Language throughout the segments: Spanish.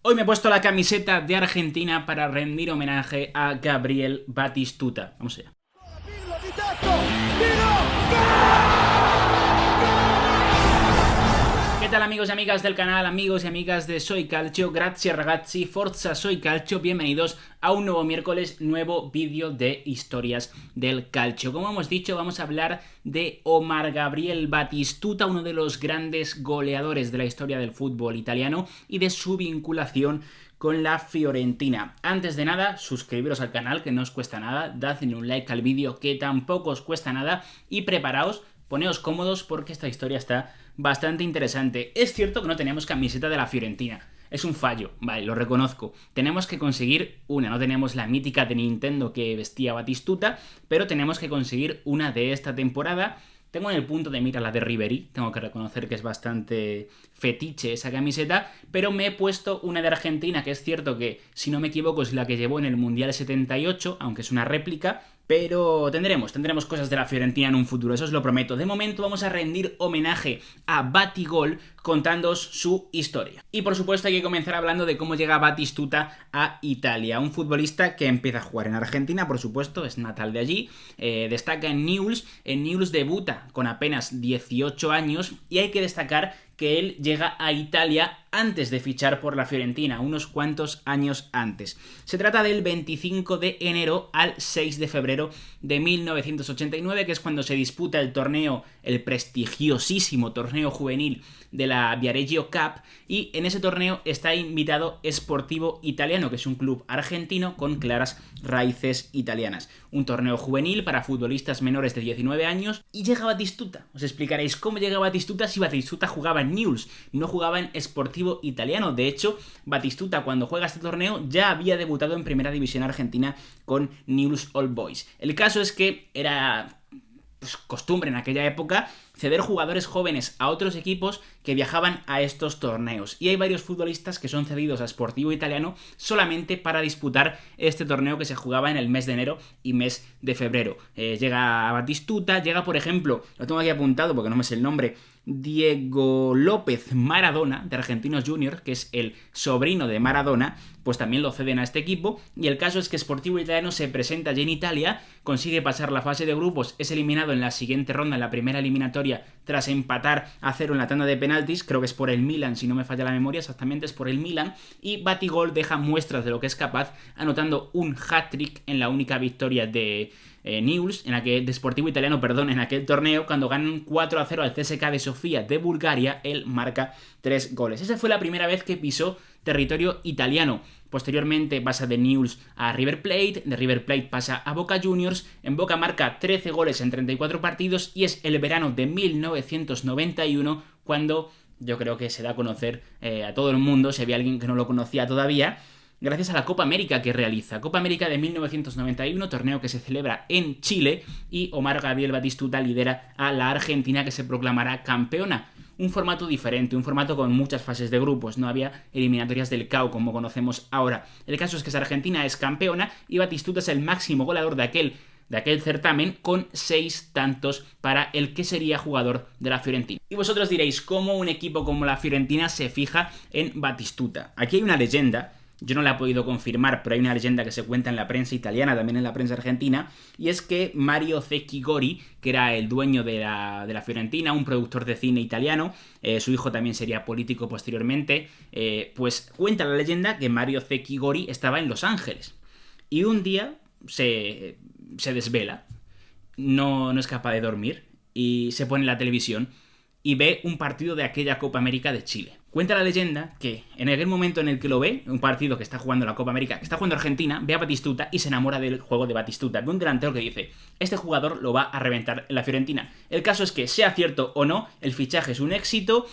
Hoy me he puesto la camiseta de Argentina para rendir homenaje a Gabriel Batistuta. Vamos allá. ¿Qué tal, amigos y amigas del canal, amigos y amigas de Soy Calcio? Grazie ragazzi, forza Soy Calcio, bienvenidos a un nuevo miércoles, nuevo vídeo de historias del calcio. Como hemos dicho, vamos a hablar de Omar Gabriel Batistuta, uno de los grandes goleadores de la historia del fútbol italiano y de su vinculación con la Fiorentina. Antes de nada, suscribiros al canal, que no os cuesta nada, dadle un like al vídeo, que tampoco os cuesta nada, y preparaos, poneos cómodos porque esta historia está bastante interesante. Es cierto que no tenemos camiseta de la Fiorentina. Es un fallo, vale, lo reconozco. Tenemos que conseguir una, no tenemos la mítica de Nintendo que vestía Batistuta, pero tenemos que conseguir una de esta temporada. Tengo en el punto de mira la de Ribery, tengo que reconocer que es bastante fetiche esa camiseta, pero me he puesto una de Argentina, que es cierto que, si no me equivoco, es la que llevó en el Mundial 78, aunque es una réplica, pero tendremos cosas de la Fiorentina en un futuro, eso os lo prometo. De momento vamos a rendir homenaje a Batigol contándoos su historia. Y por supuesto hay que comenzar hablando de cómo llega Batistuta a Italia. Un futbolista que empieza a jugar en Argentina, por supuesto, es natal de allí, destaca en Newell's debuta con apenas 18 años y hay que destacar que él llega a Italia antes de fichar por la Fiorentina, unos cuantos años antes. Se trata del 25 de enero al 6 de febrero de 1989, que es cuando se disputa el torneo, el prestigiosísimo torneo juvenil de la Viareggio Cup, y en ese torneo está invitado Sportivo Italiano, que es un club argentino con claras raíces italianas. Un torneo juvenil para futbolistas menores de 19 años, y llega Batistuta. Os explicaréis cómo llega Batistuta si Batistuta jugaba en Newell's, no jugaba en Sportivo Italiano. De hecho, Batistuta, cuando juega este torneo, ya había debutado en Primera División Argentina con Newell's Old Boys. El caso es que era costumbre en aquella época ceder jugadores jóvenes a otros equipos que viajaban a estos torneos, y hay varios futbolistas que son cedidos a Sportivo Italiano solamente para disputar este torneo que se jugaba en el mes de enero y mes de febrero. Llega Batistuta, llega, por ejemplo, lo tengo aquí apuntado porque no me sé el nombre, Diego López Maradona, de Argentinos Juniors, que es el sobrino de Maradona, pues también lo ceden a este equipo. Y el caso es que Sportivo Italiano se presenta allí en Italia, consigue pasar la fase de grupos, es eliminado en la siguiente ronda, en la primera eliminatoria, tras empatar a 0 en la tanda de penaltis, creo que es por el Milan, si no me falla la memoria, exactamente es por el Milan, y Batigol deja muestras de lo que es capaz, anotando un hat-trick en la única victoria de Newell's, de Sportivo Italiano, en aquel torneo. Cuando ganan 4-0 al CSKA de Sofía de Bulgaria, él marca 3 goles. Esa fue la primera vez que pisó territorio italiano. Posteriormente pasa de Newell's a River Plate, de River Plate pasa a Boca Juniors, en Boca marca 13 goles en 34 partidos, y es el verano de 1991 cuando yo creo que se da a conocer a todo el mundo, si había alguien que no lo conocía todavía, gracias a la Copa América que realiza. Copa América de 1991, torneo que se celebra en Chile, y Omar Gabriel Batistuta lidera a la Argentina, que se proclamará campeona. Un formato diferente, un formato con muchas fases de grupos, no había eliminatorias del CAO como conocemos ahora. El caso es que Argentina es campeona y Batistuta es el máximo goleador de aquel certamen, con 6 tantos para el que sería jugador de la Fiorentina. Y vosotros diréis, ¿cómo un equipo como la Fiorentina se fija en Batistuta? Aquí hay una leyenda. Yo no la he podido confirmar, pero hay una leyenda que se cuenta en la prensa italiana, también en la prensa argentina, y es que Mario Zecchi Gori, que era el dueño de la Fiorentina, un productor de cine italiano, su hijo también sería político posteriormente, pues cuenta la leyenda que Mario Zecchi Gori estaba en Los Ángeles. Y un día se desvela, no es capaz de dormir, y se pone en la televisión y ve un partido de aquella Copa América de Chile. Cuenta la leyenda que en aquel momento en el que lo ve, un partido que está jugando la Copa América, que está jugando Argentina, ve a Batistuta y se enamora del juego de Batistuta, de un delantero que dice, este jugador lo va a reventar en la Fiorentina. El caso es que, sea cierto o no, el fichaje es un éxito.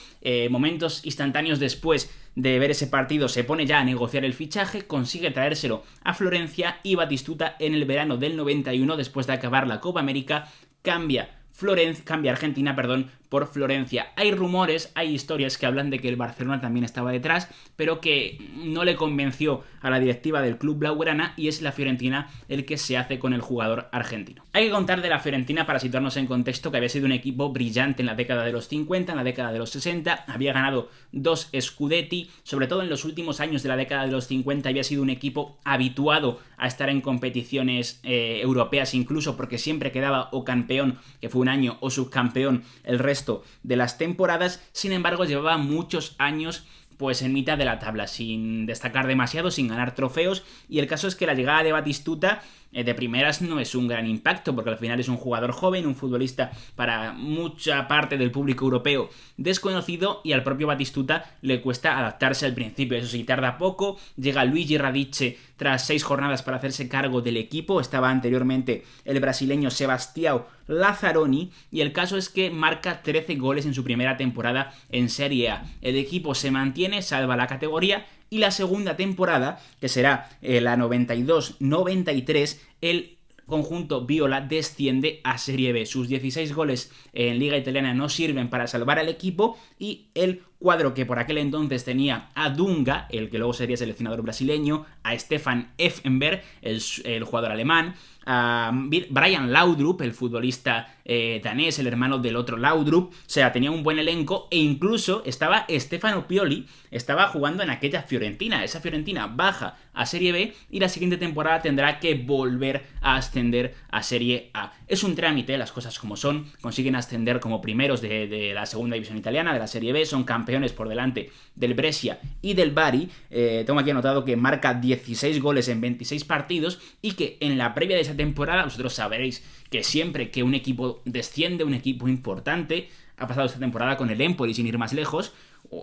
Momentos instantáneos después de ver ese partido se pone ya a negociar el fichaje, consigue traérselo a Florencia, y Batistuta en el verano del 91, después de acabar la Copa América, cambia Argentina, por Florencia. Hay rumores, hay historias que hablan de que el Barcelona también estaba detrás, pero que no le convenció a la directiva del club blaugrana y es la Fiorentina el que se hace con el jugador argentino. Hay que contar de la Fiorentina, para situarnos en contexto, que había sido un equipo brillante en la década de los 50, en la década de los 60, había ganado 2 Scudetti, sobre todo en los últimos años de la década de los 50 había sido un equipo habituado a estar en competiciones europeas incluso, porque siempre quedaba o campeón, que fue un año, o subcampeón el resto de las temporadas. Sin embargo, llevaba muchos años pues en mitad de la tabla, sin destacar demasiado, sin ganar trofeos, y el caso es que la llegada de Batistuta de primeras no es un gran impacto, porque al final es un jugador joven, un futbolista para mucha parte del público europeo desconocido, y al propio Batistuta le cuesta adaptarse al principio. Eso sí, tarda poco. Llega Luigi Radice tras 6 jornadas para hacerse cargo del equipo. Estaba anteriormente el brasileño Sebastião Lazzaroni, y el caso es que marca 13 goles en su primera temporada en Serie A. El equipo se mantiene, salva la categoría, y la segunda temporada, que será la 92-93, el conjunto viola desciende a Serie B. Sus 16 goles en Liga Italiana no sirven para salvar al equipo, y el cuadro que por aquel entonces tenía a Dunga, el que luego sería seleccionador brasileño, a Stefan Effenberg, el jugador alemán, a Brian Laudrup, el futbolista danés, el hermano del otro Laudrup. O sea, tenía un buen elenco, e incluso estaba Stefano Pioli, estaba jugando en aquella Fiorentina. Esa Fiorentina baja a Serie B y la siguiente temporada tendrá que volver a ascender a Serie A. Es un trámite, las cosas como son. Consiguen ascender como primeros de la segunda división italiana, de la Serie B, son campeones por delante del Brescia y del Bari. Tengo aquí anotado que marca 16 goles en 26 partidos, y que en la previa de esa temporada, vosotros sabréis que siempre que un equipo desciende, un equipo importante, ha pasado esta temporada con el Empoli sin ir más lejos,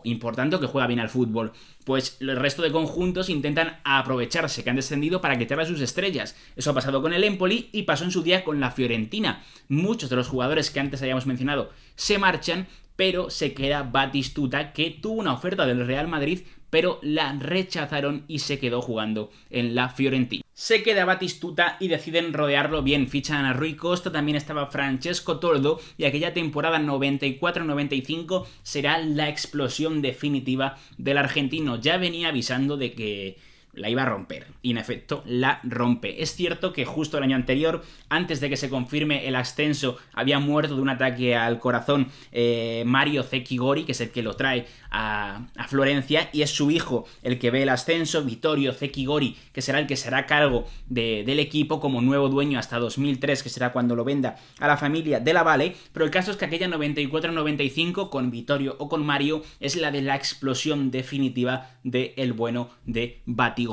importante, que juega bien al fútbol, pues el resto de conjuntos intentan aprovecharse que han descendido para quitar a sus estrellas. Eso ha pasado con el Empoli y pasó en su día con la Fiorentina. Muchos de los jugadores que antes habíamos mencionado se marchan, pero se queda Batistuta, que tuvo una oferta del Real Madrid, pero la rechazaron y se quedó jugando en la Fiorentina. Se queda Batistuta y deciden rodearlo bien. Fichan a Rui Costa, también estaba Francesco Toldo, y aquella temporada 94-95 será la explosión definitiva del argentino. Ya venía avisando de que la iba a romper, y en efecto la rompe. Es cierto que justo el año anterior, antes de que se confirme el ascenso, había muerto de un ataque al corazón Mario Zecchi Gori, que es el que lo trae a Florencia, y es su hijo el que ve el ascenso, Vittorio Zecchi Gori, que será el que se hará cargo del equipo como nuevo dueño hasta 2003, que será cuando lo venda a la familia de la Valle. Pero el caso es que aquella 94-95 con Vittorio o con Mario es la de la explosión definitiva del bueno de Batigol.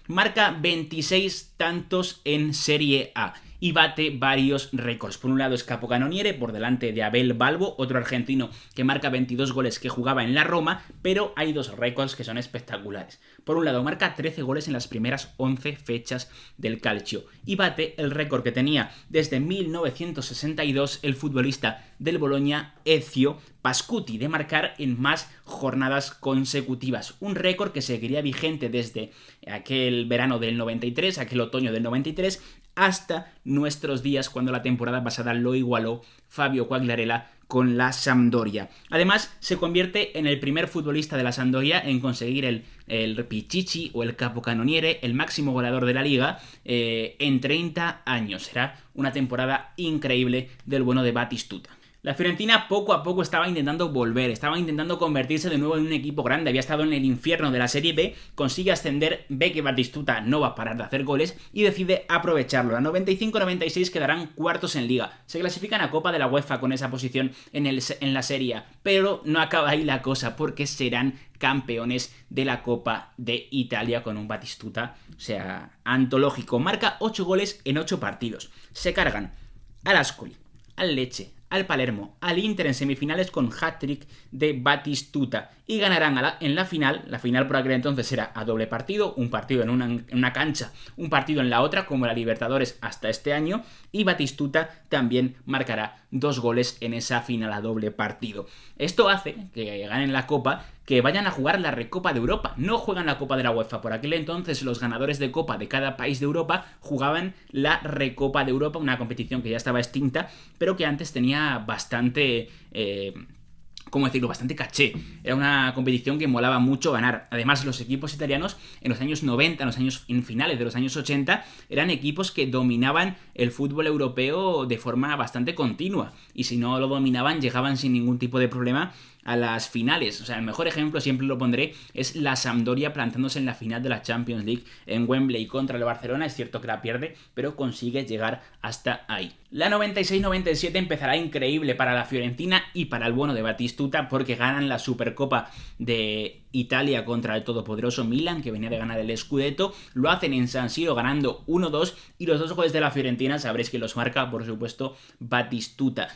Marca 26 tantos en Serie A y bate varios récords. Por un lado es capocannoniere, por delante de Abel Balbo, otro argentino que marca 22 goles, que jugaba en la Roma, pero hay dos récords que son espectaculares. Por un lado marca 13 goles en las primeras 11 fechas del Calcio, y bate el récord que tenía desde 1962 el futbolista del Bologna Ezio Pascuti, de marcar en más jornadas consecutivas. Un récord que seguiría vigente desde aquel verano del 93, aquel otoño del 93, hasta nuestros días, cuando la temporada pasada lo igualó Fabio Quagliarella con la Sampdoria. Además, se convierte en el primer futbolista de la Sampdoria en conseguir el Pichichi o el capocannoniere, el máximo goleador de la liga, en 30 años. Será una temporada increíble del bueno de Batistuta. La Fiorentina poco a poco estaba intentando volver, estaba intentando convertirse de nuevo en un equipo grande, había estado en el infierno de la Serie B, consigue ascender, ve que Batistuta no va a parar de hacer goles y decide aprovecharlo. La 95-96 quedarán cuartos en Liga, se clasifican a Copa de la UEFA con esa posición en la Serie A, pero no acaba ahí la cosa, porque serán campeones de la Copa de Italia con un Batistuta, o sea, antológico. Marca 8 goles en 8 partidos, se cargan al Ascoli, al Lecce, al Palermo, al Inter en semifinales con hat-trick de Batistuta, y ganarán en la final por aquel entonces era a doble partido, un partido en una cancha, un partido en la otra, como la Libertadores hasta este año, y Batistuta también marcará 2 goles en esa final a doble partido. Esto hace que ganen la Copa, que vayan a jugar la Recopa de Europa. No juegan la Copa de la UEFA. Por aquel entonces los ganadores de Copa de cada país de Europa jugaban la Recopa de Europa, una competición que ya estaba extinta, pero que antes tenía bastante... ¿cómo decirlo? Bastante caché. Era una competición que molaba mucho ganar. Además, los equipos italianos en los años 90, en finales de los años 80, eran equipos que dominaban el fútbol europeo de forma bastante continua. Y si no lo dominaban, llegaban sin ningún tipo de problema a las finales. O sea, el mejor ejemplo, siempre lo pondré, es la Sampdoria plantándose en la final de la Champions League en Wembley contra el Barcelona. Es cierto que la pierde, pero consigue llegar hasta ahí. La 96-97 empezará increíble para la Fiorentina y para el bueno de Batistuta, porque ganan la Supercopa de Italia contra el todopoderoso Milan, que venía de ganar el Scudetto. Lo hacen en San Siro ganando 1-2, y los dos goles de la Fiorentina sabréis que los marca, por supuesto, Batistuta.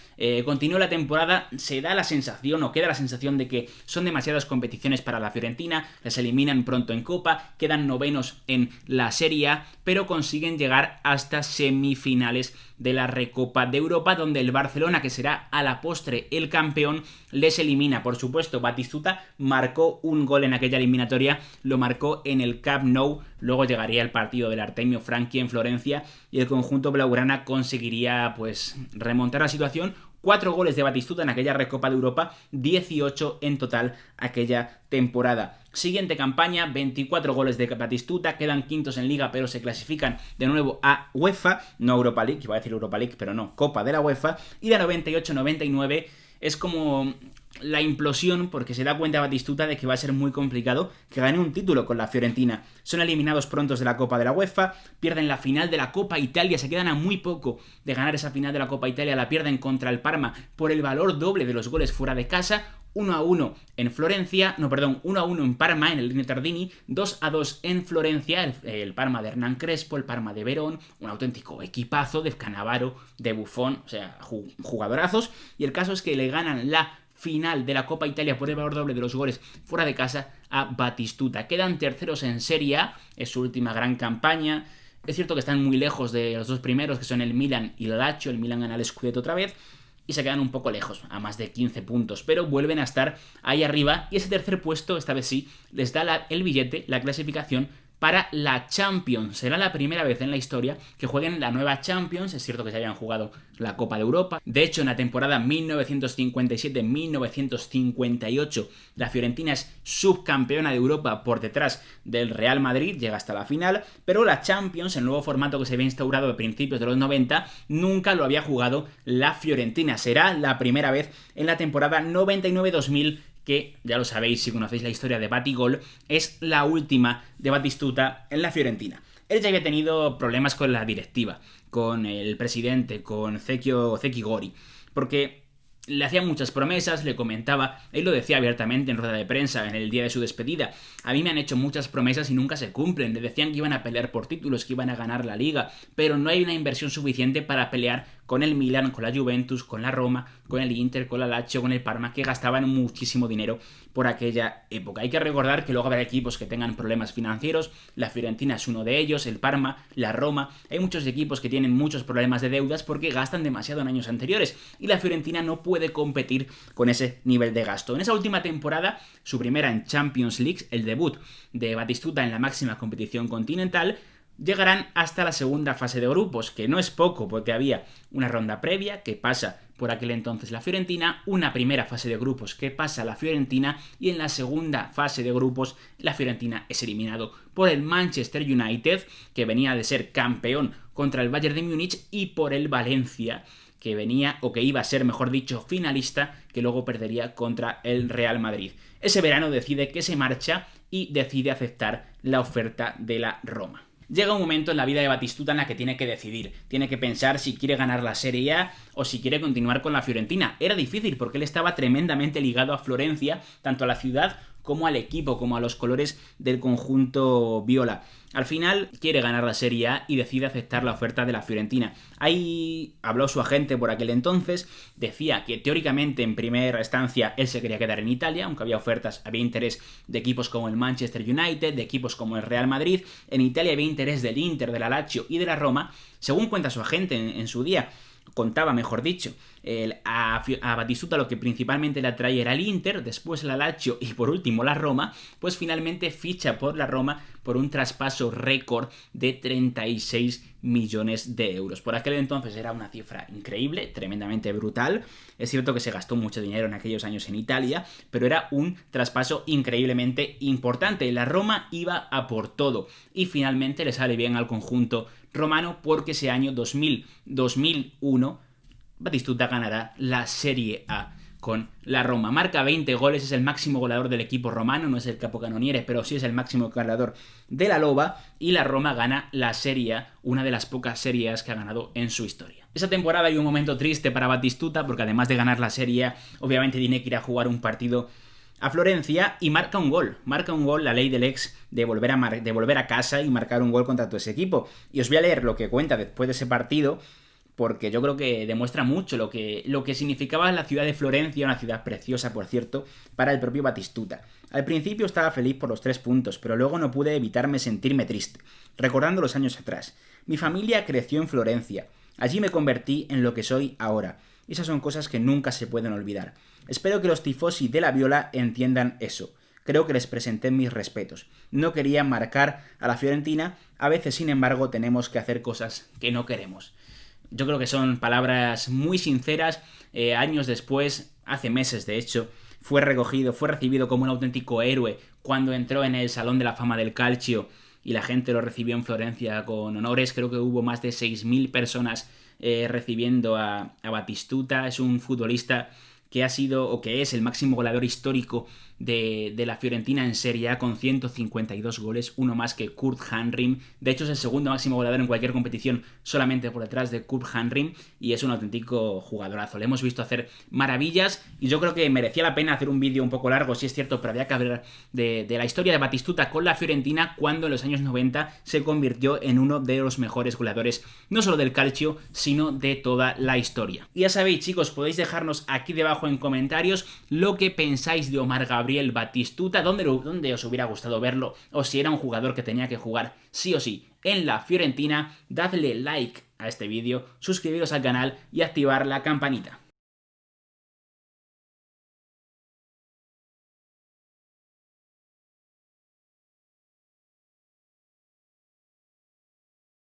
Continúa la temporada, se da la sensación, o queda la sensación, de que son demasiadas competiciones para la Fiorentina, las eliminan pronto en Copa, quedan novenos en la Serie A, pero consiguen llegar hasta semifinales de la Recopa de Europa, donde el Barcelona, que será a la postre el campeón, les elimina. Por supuesto, Batistuta marcó un gol en aquella eliminatoria, lo marcó en el Camp Nou. Luego llegaría el partido del Artemio Franchi en Florencia y el conjunto blaugrana conseguiría pues remontar la situación. 4 goles de Batistuta en aquella Recopa de Europa, 18 en total aquella temporada. Siguiente campaña, 24 goles de Batistuta, quedan quintos en Liga, pero se clasifican de nuevo a UEFA, no Europa League, iba a decir Europa League, pero no, Copa de la UEFA, y la 98-99 es como la implosión, porque se da cuenta Batistuta de que va a ser muy complicado que gane un título con la Fiorentina. Son eliminados prontos de la Copa de la UEFA, pierden la final de la Copa Italia, se quedan a muy poco de ganar esa final de la Copa Italia, la pierden contra el Parma por el valor doble de los goles fuera de casa. 1-1 en Florencia, 1-1 en Parma, en el Lino Tardini, 2-2 en Florencia, el Parma de Hernán Crespo, el Parma de Verón, un auténtico equipazo de Cannavaro, de Buffon, o sea, jugadorazos, y el caso es que le ganan la final de la Copa Italia por el valor doble de los goles fuera de casa a Batistuta. Quedan terceros en Serie A, es su última gran campaña. Es cierto que están muy lejos de los dos primeros, que son el Milan y el Lazio. El Milan gana el Scudetto otra vez y se quedan un poco lejos, a más de 15 puntos, pero vuelven a estar ahí arriba, y ese tercer puesto, esta vez sí, les da el billete, la clasificación para la Champions. Será la primera vez en la historia que jueguen la nueva Champions. Es cierto que se habían jugado la Copa de Europa. De hecho, en la temporada 1957-1958, la Fiorentina es subcampeona de Europa por detrás del Real Madrid, llega hasta la final, pero la Champions, el nuevo formato que se había instaurado a principios de los 90, nunca lo había jugado la Fiorentina. Será la primera vez en la temporada 99-2000, que, ya lo sabéis si conocéis la historia de Batigol, es la última de Batistuta en la Fiorentina. Él ya había tenido problemas con la directiva, con el presidente, con Zeki Gori, porque le hacía muchas promesas, le comentaba, él lo decía abiertamente en rueda de prensa en el día de su despedida: a mí me han hecho muchas promesas y nunca se cumplen. Le decían que iban a pelear por títulos, que iban a ganar la Liga, pero no hay una inversión suficiente para pelear con el Milan, con la Juventus, con la Roma, con el Inter, con la Lazio, con el Parma, que gastaban muchísimo dinero por aquella época. Hay que recordar que luego habrá equipos que tengan problemas financieros, la Fiorentina es uno de ellos, el Parma, la Roma. Hay muchos equipos que tienen muchos problemas de deudas porque gastan demasiado en años anteriores, y la Fiorentina no puede competir con ese nivel de gasto. En esa última temporada, su primera en Champions League, el debut de Batistuta en la máxima competición continental, llegarán hasta la segunda fase de grupos, que no es poco, porque había una ronda previa que pasa por aquel entonces la Fiorentina, una primera fase de grupos que pasa la Fiorentina, y en la segunda fase de grupos la Fiorentina es eliminado por el Manchester United, que venía de ser campeón contra el Bayern de Múnich, y por el Valencia, que venía, o que iba a ser, mejor dicho, finalista, que luego perdería contra el Real Madrid. Ese verano decide que se marcha y decide aceptar la oferta de la Roma. Llega un momento en la vida de Batistuta en la que tiene que decidir, tiene que pensar si quiere ganar la Serie A o si quiere continuar con la Fiorentina. Era difícil porque él estaba tremendamente ligado a Florencia, tanto a la ciudad como al equipo, como a los colores del conjunto viola. Al final quiere ganar la Serie A y decide aceptar la oferta de la Fiorentina. Ahí habló su agente por aquel entonces, decía que teóricamente en primera instancia él se quería quedar en Italia, aunque había ofertas, había interés de equipos como el Manchester United, de equipos como el Real Madrid. En Italia había interés del Inter, de la Lazio y de la Roma. Según cuenta su agente en su día, contaba, mejor dicho, a Batistuta lo que principalmente le atrae era el Inter, después la Lazio y por último la Roma, pues finalmente ficha por la Roma por un traspaso récord de 36 millones de euros. Por aquel entonces era una cifra increíble, tremendamente brutal. Es cierto que se gastó mucho dinero en aquellos años en Italia, pero era un traspaso increíblemente importante. La Roma iba a por todo y finalmente le sale bien al conjunto romano porque ese año 2001 Batistuta ganará la Serie A con la Roma. Marca 20 goles, es el máximo goleador del equipo romano, no es el capocannoniere, pero sí es el máximo goleador de la Loba, y la Roma gana la Serie A, una de las pocas Serie A's que ha ganado en su historia. Esa temporada hay un momento triste para Batistuta, porque además de ganar la Serie A, obviamente tiene que ir a jugar un partido a Florencia y marca un gol, la ley del ex de volver a casa y marcar un gol contra todo ese equipo. Y os voy a leer lo que cuenta después de ese partido, porque yo creo que demuestra mucho lo que significaba la ciudad de Florencia, una ciudad preciosa, por cierto, para el propio Batistuta. Al principio estaba feliz por los 3 puntos, pero luego no pude evitarme sentirme triste, recordando los años atrás. Mi familia creció en Florencia, allí me convertí en lo que soy ahora. Esas son cosas que nunca se pueden olvidar. Espero que los tifosi de la Viola entiendan eso. Creo que les presenté mis respetos. No quería marcar a la Fiorentina, a veces, sin embargo, tenemos que hacer cosas que no queremos. Yo creo que son palabras muy sinceras. Años después, hace meses de hecho, fue recibido como un auténtico héroe cuando entró en el Salón de la Fama del Calcio y la gente lo recibió en Florencia con honores. Creo que hubo más de 6.000 personas recibiendo a Batistuta. Es un futbolista que ha sido o que es el máximo goleador histórico de la Fiorentina en Serie A con 152 goles, uno más que Kurt Hanrim. De hecho es el segundo máximo goleador en cualquier competición, solamente por detrás de Kurt Hanrim, y es un auténtico jugadorazo. Le hemos visto hacer maravillas y yo creo que merecía la pena hacer un vídeo un poco largo, sí es cierto, pero había que hablar de la historia de Batistuta con la Fiorentina cuando en los años 90 se convirtió en uno de los mejores goleadores, no solo del calcio, sino de toda la historia. Y ya sabéis, chicos, podéis dejarnos aquí debajo en comentarios lo que pensáis de Omar Gabriel Batistuta, dónde os hubiera gustado verlo, o si era un jugador que tenía que jugar sí o sí en la Fiorentina. Dadle like a este vídeo, suscribiros al canal y activar la campanita.